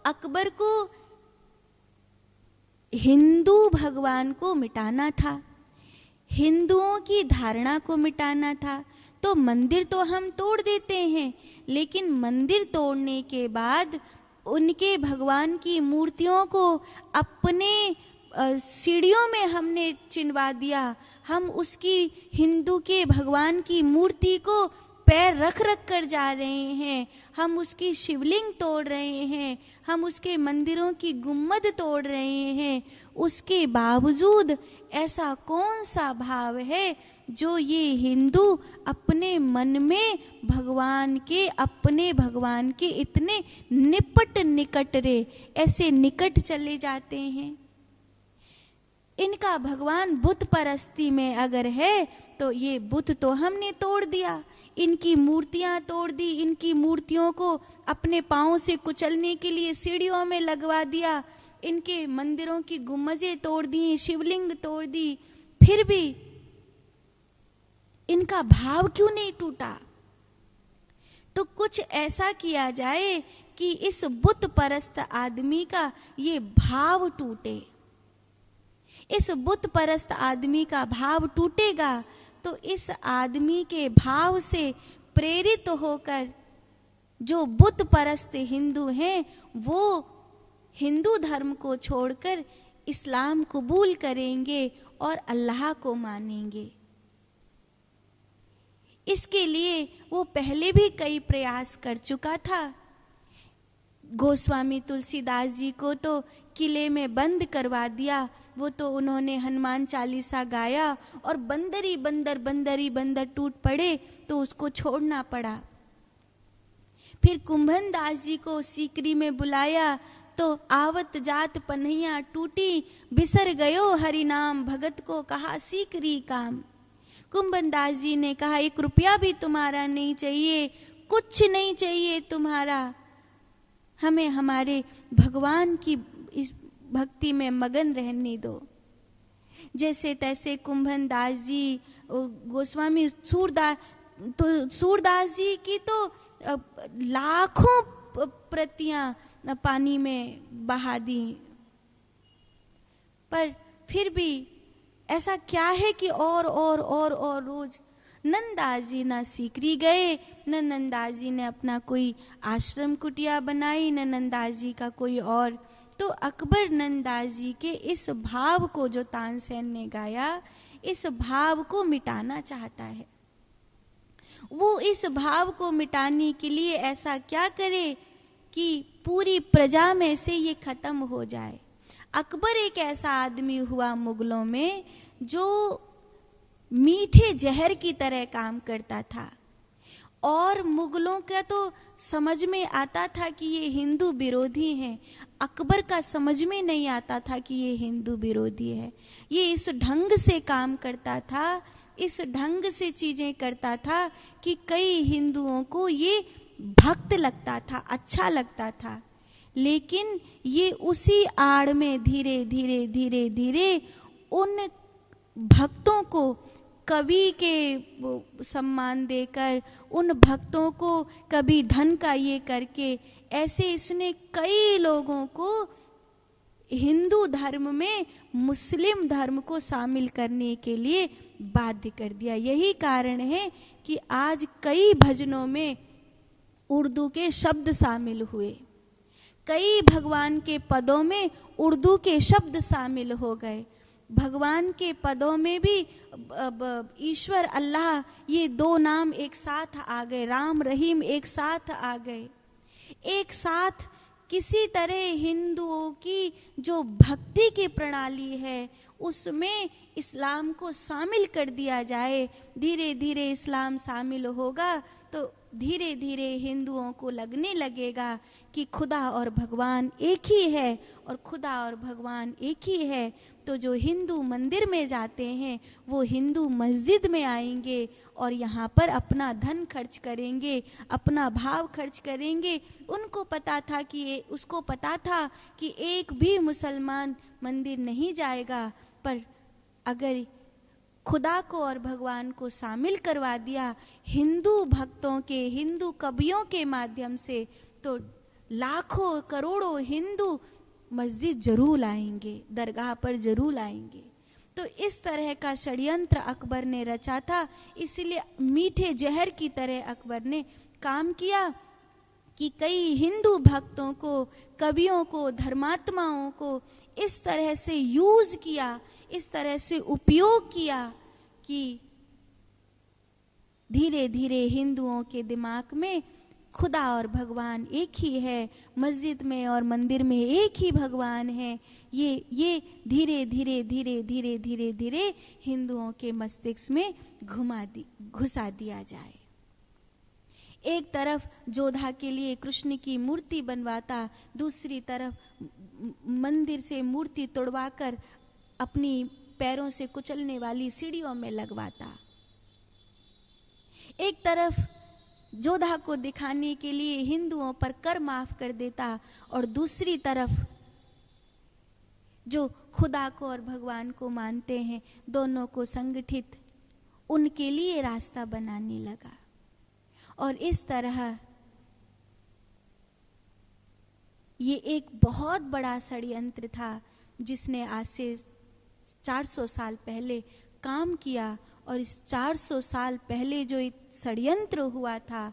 अकबर को हिंदू भगवान को मिटाना था, हिंदुओं की धारणा को मिटाना था। तो मंदिर तो हम तोड़ देते हैं, लेकिन मंदिर तोड़ने के बाद उनके भगवान की मूर्तियों को अपने सीढ़ियों में हमने चिनवा दिया। हम उसकी हिंदू के भगवान की मूर्ति को पैर रख रख कर जा रहे हैं, हम उसकी शिवलिंग तोड़ रहे हैं, हम उसके मंदिरों की गुम्बद तोड़ रहे हैं। उसके बावजूद ऐसा कौन सा भाव है जो ये हिंदू अपने मन में भगवान के, अपने भगवान के इतने निकट रे, ऐसे निकट चले जाते हैं। इनका भगवान बुत परस्ती में अगर है तो ये बुत तो हमने तोड़ दिया, इनकी मूर्तियां तोड़ दी, इनकी मूर्तियों को अपने पांव से कुचलने के लिए सीढ़ियों में लगवा दिया, इनके मंदिरों की गुम्बदें तोड़ दी, शिवलिंग तोड़ दी, फिर भी इनका भाव क्यों नहीं टूटा? तो कुछ ऐसा किया जाए कि इस बुत परस्त आदमी का ये भाव टूटे। इस बुत परस्त आदमी का भाव टूटेगा तो इस आदमी के भाव से प्रेरित होकर जो बुत परस्त हिंदू हैं वो हिंदू धर्म को छोड़कर इस्लाम कबूल करेंगे और अल्लाह को मानेंगे। इसके लिए वो पहले भी कई प्रयास कर चुका था। गोस्वामी तुलसीदास जी को तो किले में बंद करवा दिया, वो तो उन्होंने हनुमान चालीसा गाया और बंदरी बंदर टूट पड़े तो उसको छोड़ना पड़ा। फिर कुंभन दास जी को सीकरी में बुलाया तो आवत जात पन्हैया टूटी, बिसर गयो हरि नाम भगत को कहा सीकरी काम। कुंभन दास जी ने कहा 1 रुपया भी तुम्हारा नहीं चाहिए, कुछ नहीं चाहिए तुम्हारा, हमें हमारे भगवान की इस भक्ति में मगन रहने दो। जैसे तैसे कुंभन दास जी, गोस्वामी सूरदास जी की तो लाखों प्रतियां पानी में बहा दी, पर फिर भी ऐसा क्या है कि और रोज नंददास जी ना सीकरी गए, न नंददास जी ने अपना कोई आश्रम कुटिया बनाई, न नंददास जी का कोई और। तो अकबर नंददास जी के इस भाव को जो तानसेन ने गाया, इस भाव को मिटाना चाहता है। वो इस भाव को मिटाने के लिए ऐसा क्या करे कि पूरी प्रजा में से ये खत्म हो जाए। अकबर एक ऐसा आदमी हुआ मुगलों में जो मीठे जहर की तरह काम करता था, और मुगलों का तो समझ में आता था कि ये हिंदू विरोधी हैं, अकबर का समझ में नहीं आता था कि ये हिंदू विरोधी है। ये इस ढंग से काम करता था, इस ढंग से चीजें करता था कि कई हिंदुओं को ये भक्त लगता था, अच्छा लगता था। लेकिन ये उसी आड़ में धीरे धीरे उन भक्तों को कवि के सम्मान देकर, उन भक्तों को कभी धन का ये करके, ऐसे इसने कई लोगों को हिंदू धर्म में मुस्लिम धर्म को शामिल करने के लिए बाध्य कर दिया। यही कारण है कि आज कई भजनों में उर्दू के शब्द शामिल हुए, कई भगवान के पदों में उर्दू के शब्द शामिल हो गए। भगवान के पदों में भी ईश्वर अल्लाह ये 2 नाम एक साथ आ गए, राम रहीम एक साथ आ गए। एक साथ किसी तरह हिंदुओं की जो भक्ति की प्रणाली है उसमें इस्लाम को शामिल कर दिया जाए। धीरे धीरे इस्लाम शामिल होगा तो धीरे धीरे हिंदुओं को लगने लगेगा कि खुदा और भगवान एक ही है, और खुदा और भगवान एक ही है। तो जो हिंदू मंदिर में जाते हैं वो हिंदू मस्जिद में आएंगे और यहाँ पर अपना धन खर्च करेंगे, अपना भाव खर्च करेंगे। उनको पता था कि उसको पता था कि एक भी मुसलमान मंदिर नहीं जाएगा, पर अगर खुदा को और भगवान को शामिल करवा दिया हिंदू भक्तों के, हिंदू कवियों के माध्यम से, तो लाखों करोड़ों हिंदू मस्जिद जरूर आएंगे, दरगाह पर जरूर आएंगे। तो इस तरह का षड्यंत्र अकबर ने रचा था। इसलिए मीठे जहर की तरह अकबर ने काम किया कि कई हिंदू भक्तों को, कवियों को, धर्मात्माओं को इस तरह से यूज किया, इस तरह से उपयोग किया कि धीरे धीरे हिंदुओं के दिमाग में खुदा और भगवान एक ही है, मस्जिद में और मंदिर में एक ही भगवान है, ये धीरे धीरे धीरे धीरे धीरे धीरे हिंदुओं के मस्तिष्क में घुसा दिया जाए। एक तरफ जोधा के लिए कृष्ण की मूर्ति बनवाता, दूसरी तरफ मंदिर से मूर्ति तोड़वाकर अपनी पैरों से कुचलने वाली सीढ़ियों में लगवाता। एक तरफ जोधा को दिखाने के लिए हिंदुओं पर कर माफ कर देता, और दूसरी तरफ जो खुदा को और भगवान को मानते हैं, दोनों को संगठित उनके लिए रास्ता बनाने लगा। और इस तरह ये एक बहुत बड़ा षड्यंत्र था जिसने आज से 400 साल पहले काम किया। और इस 400 साल पहले जो षड्यंत्र हुआ था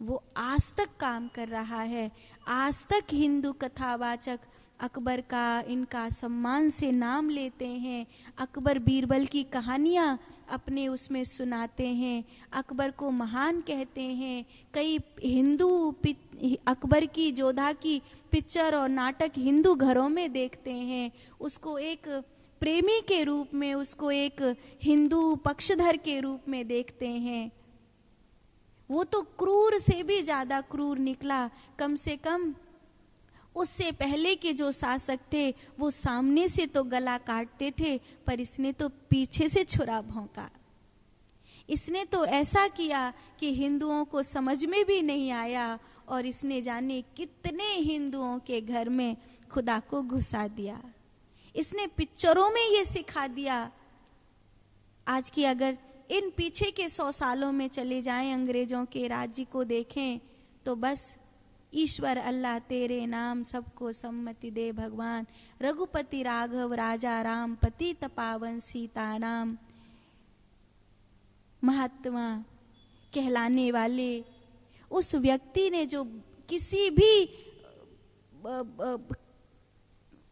वो आज तक काम कर रहा है। आज तक हिंदू कथावाचक अकबर का, इनका सम्मान से नाम लेते हैं। अकबर बीरबल की कहानियाँ अपने उसमें सुनाते हैं, अकबर को महान कहते हैं। कई हिंदू अकबर की, जोधा की पिक्चर और नाटक हिंदू घरों में देखते हैं। उसको एक प्रेमी के रूप में, उसको एक हिंदू पक्षधर के रूप में देखते हैं। वो तो क्रूर से भी ज्यादा क्रूर निकला। कम से कम उससे पहले के जो शासक थे वो सामने से तो गला काटते थे, पर इसने तो पीछे से छुरा भौंका। इसने तो ऐसा किया कि हिंदुओं को समझ में भी नहीं आया, और इसने जाने कितने हिंदुओं के घर में खुदा को घुसा दिया। इसने पिक्चरों में ये सिखा दिया। आज की अगर इन पीछे के 100 सालों में चले जाएं, अंग्रेजों के राज्य को देखें, तो बस ईश्वर अल्लाह तेरे नाम सबको सम्मति दे भगवान, रघुपति राघव राजा राम, पतित पावन सीता राम, महात्मा कहलाने वाले उस व्यक्ति ने, जो किसी भी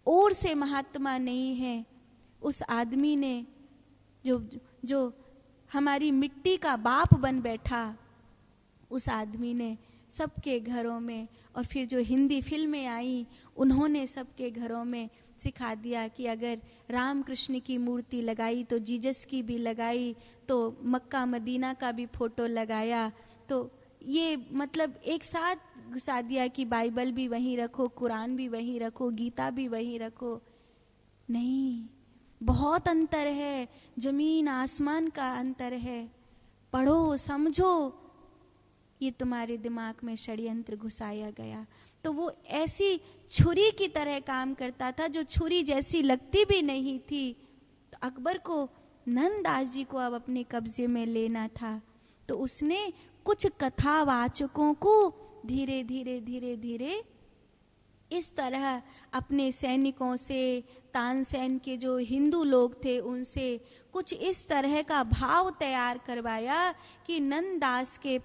ओर से महात्मा नहीं है, उस आदमी ने जो हमारी मिट्टी का बाप बन बैठा, उस आदमी ने सबके घरों में, और फिर जो हिंदी फिल्में आई उन्होंने सबके घरों में सिखा दिया कि अगर राम कृष्ण की मूर्ति लगाई तो जीसस की भी लगाई, तो मक्का मदीना का भी फोटो लगाया, तो ये मतलब एक साथ घुसा दिया कि बाइबल भी वहीं रखो, कुरान भी वहीं रखो, गीता भी वहीं रखो। नहीं, बहुत अंतर है, जमीन आसमान का अंतर है। पढ़ो, समझो। ये तुम्हारे दिमाग में षड्यंत्र घुसाया गया। तो वो ऐसी छुरी की तरह काम करता था, जो छुरी जैसी लगती भी नहीं थी। तो अकबर को नंददास जी को अब अपने कब्जे में लेना था, तो उसने कुछ कथावाचकों को धीरे धीरे धीरे धीरे इस तरह अपने सैनिकों से, तानसेन के जो हिंदू लोग थे उनसे कुछ इस तरह का भाव तैयार करवाया कि नंददास के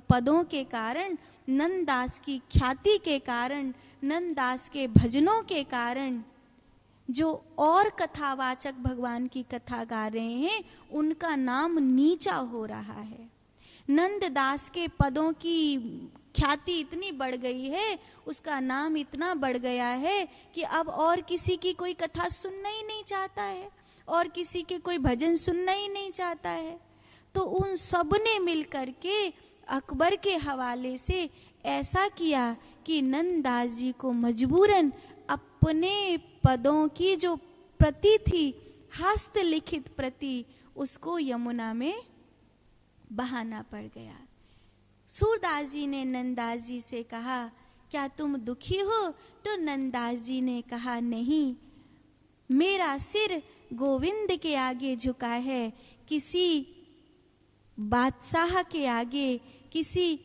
पदों के कारण, नंददास की ख्याति के कारण, नंददास के भजनों के कारण जो और कथावाचक भगवान की कथा गा रहे हैं उनका नाम नीचा हो रहा है। नंददास के पदों की ख्याति इतनी बढ़ गई है, उसका नाम इतना बढ़ गया है कि अब और किसी की कोई कथा सुनना ही नहीं चाहता है, और किसी के कोई भजन सुनना ही नहीं चाहता है। तो उन सब ने मिलकर के अकबर के हवाले से ऐसा किया कि नंददास जी को मजबूरन अपने पदों की जो प्रति थी, हस्तलिखित प्रति, उसको यमुना में बहाना पड़ गया। सूरदास जी ने नंददास जी से कहा, क्या तुम दुखी हो? तो नंददास जी ने कहा, नहीं, मेरा सिर गोविंद के आगे झुका है, किसी बादशाह के आगे, किसी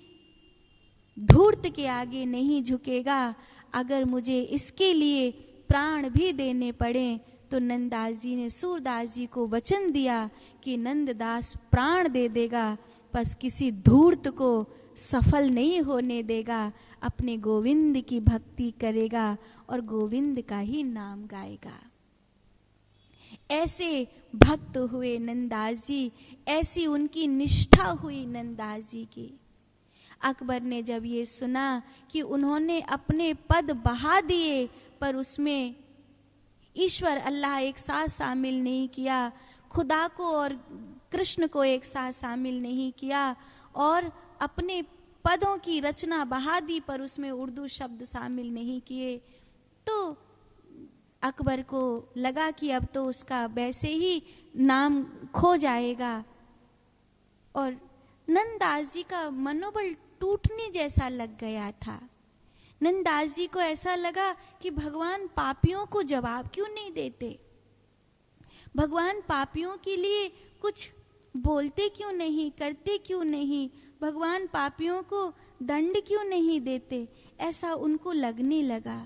धूर्त के आगे नहीं झुकेगा। अगर मुझे इसके लिए प्राण भी देने पड़े तो नंददास जी ने सूरदास जी को वचन दिया कि नंददास प्राण दे देगा, बस किसी धूर्त को सफल नहीं होने देगा, अपने गोविंद की भक्ति करेगा और गोविंद का ही नाम गाएगा। ऐसे भक्त हुए नंददास जी, ऐसी उनकी निष्ठा हुई नंददास जी की। अकबर ने जब ये सुना कि उन्होंने अपने पद बहा दिए पर उसमें ईश्वर अल्लाह एक साथ शामिल नहीं किया, खुदा को और कृष्ण को एक साथ शामिल नहीं किया और अपने पदों की रचना बहा दी पर उसमें उर्दू शब्द शामिल नहीं किए, तो अकबर को लगा कि अब तो उसका वैसे ही नाम खो जाएगा। और नंददास जी का मनोबल टूटने जैसा लग गया था। नंददास जी को ऐसा लगा कि भगवान पापियों को जवाब क्यों नहीं देते, भगवान पापियों के लिए कुछ बोलते क्यों नहीं, करते क्यों नहीं, भगवान पापियों को दंड क्यों नहीं देते, ऐसा उनको लगने लगा।